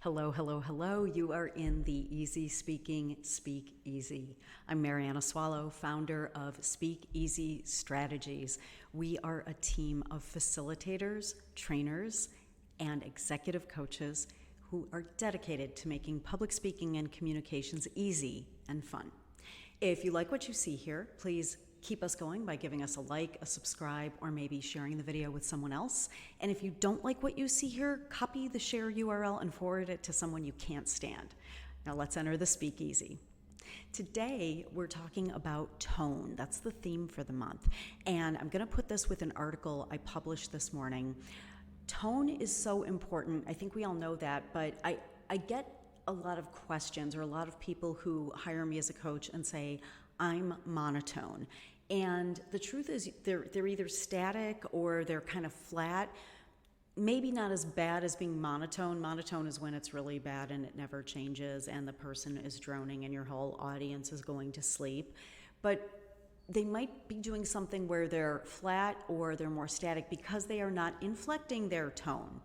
Hello, hello, hello. You are in the Easy Speaking Speakeasy. I'm Marianna Swallow, founder of Speakeasy Strategies. We are a team of facilitators, trainers, and executive coaches who are dedicated to making public speaking and communications easy and fun. If you like what you see here, please keep us going by giving us a like, a subscribe, or maybe sharing the video with someone else. And if you don't like what you see here, copy the share URL and forward it to someone you can't stand. Now let's enter the speakeasy. Today, we're talking about tone. That's the theme for the month. And I'm going to put this with an article I published this morning. Tone is so important. I think we all know that, but I get a lot of questions, or a lot of people who hire me as a coach and say, I'm monotone. And the truth is they're either static or they're kind of flat. Maybe not as bad as being monotone. Monotone is when it's really bad and it never changes and the person is droning and your whole audience is going to sleep. But they might be doing something where they're flat or they're more static because they are not inflecting their tone.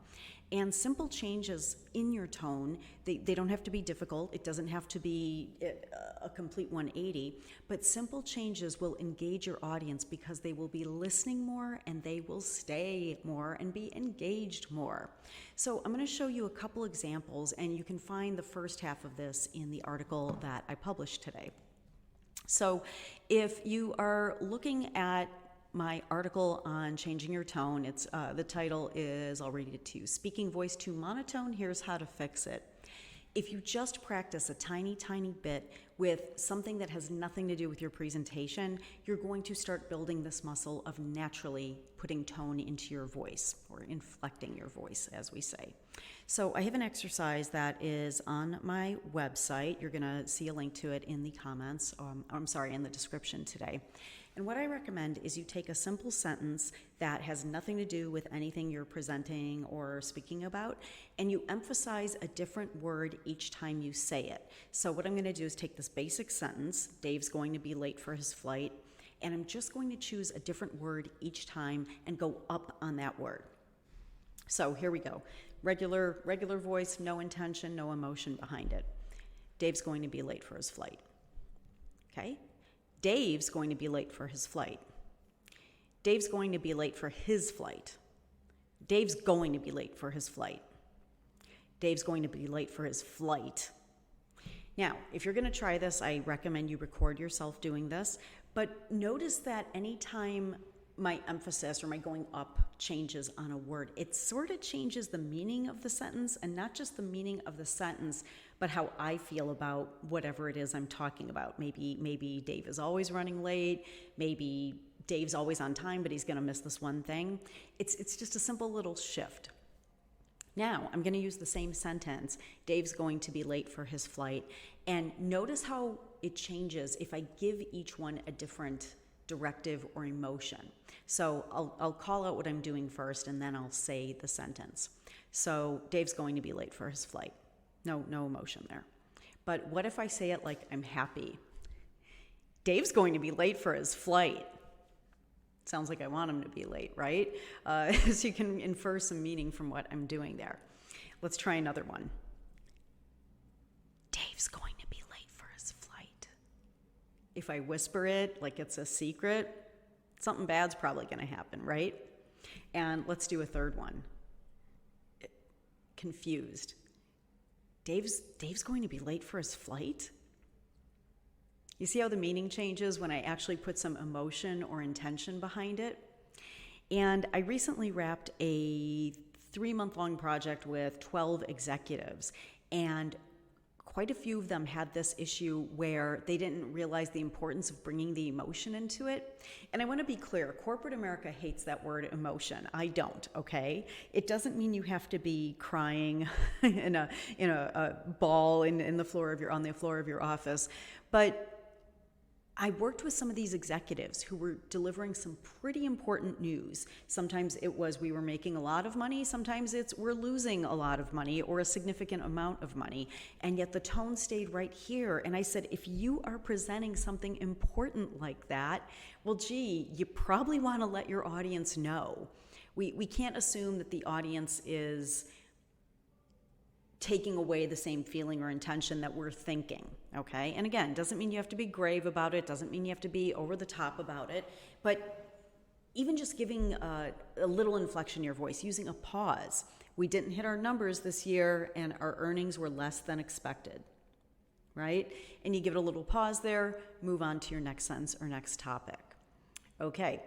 And simple changes in your tone, they don't have to be difficult. It doesn't have to be a complete 180, but simple changes will engage your audience because they will be listening more and they will stay more and be engaged more. So I'm going to show you a couple examples, and you can find the first half of this in the article that I published today. So if you are looking at my article on changing your tone, it's the title is, I'll read it to you, Speaking Voice Too Monotone, Here's How to Fix It. If you just practice a tiny bit with something that has nothing to do with your presentation, you're going to start building this muscle of naturally putting tone into your voice, or inflecting your voice, as we say. So I have an exercise that is on my website. You're going to see a link to it in the comments, in the description today. And what I recommend is you take a simple sentence that has nothing to do with anything you're presenting or speaking about, and you emphasize a different word each time you say it. So what I'm going to do is take this basic sentence, Dave's going to be late for his flight, and I'm just going to choose a different word each time and go up on that word. So here we go. Regular voice, no intention, no emotion behind it. Dave's going to be late for his flight. Okay? Dave's going to be late for his flight. Dave's going to be late for his flight. Dave's going to be late for his flight. Dave's going to be late for his flight. Now, if you're going to try this, I recommend you record yourself doing this, but notice that anytime my emphasis or my going up changes on a word, it sort of changes the meaning of the sentence, and not just the meaning of the sentence, but how I feel about whatever it is I'm talking about. Maybe Dave is always running late. Maybe Dave's always on time, but he's going to miss this one thing. It's just a simple little shift. Now, I'm going to use the same sentence, Dave's going to be late for his flight, and notice how it changes if I give each one a different directive or emotion. So I'll call out what I'm doing first, and then I'll say the sentence. So Dave's going to be late for his flight. No emotion there. But what if I say it like I'm happy? Dave's going to be late for his flight. Sounds like I want him to be late, right? So you can infer some meaning from what I'm doing there. Let's try another one. Dave's going to be late for his flight. If I whisper it like it's a secret, something bad's probably going to happen, right? And let's do a third one. Confused. Dave's going to be late for his flight? You see how the meaning changes when I actually put some emotion or intention behind it? And I recently wrapped a 3-month-long project with 12 executives, and quite a few of them had this issue where they didn't realize the importance of bringing the emotion into it. And I want to be clear, corporate America hates that word emotion. I don't, okay? It doesn't mean you have to be crying in a ball on the floor of your office. But I worked with some of these executives who were delivering some pretty important news. Sometimes it was we were making a lot of money, sometimes it's we're losing a lot of money or a significant amount of money, and yet the tone stayed right here. And I said, if you are presenting something important like that, well, gee, you probably want to let your audience know. We can't assume that the audience is taking away the same feeling or intention that we're thinking, okay? And again, doesn't mean you have to be grave about it, doesn't mean you have to be over the top about it, but even just giving a little inflection in your voice, using a pause. We didn't hit our numbers this year and our earnings were less than expected, right? And you give it a little pause there, move on to your next sentence or next topic. Okay,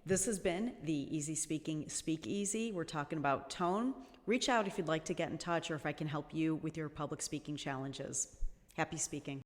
this has been the Easy Speaking Speakeasy. We're talking about tone. Reach out if you'd like to get in touch or if I can help you with your public speaking challenges. Happy speaking.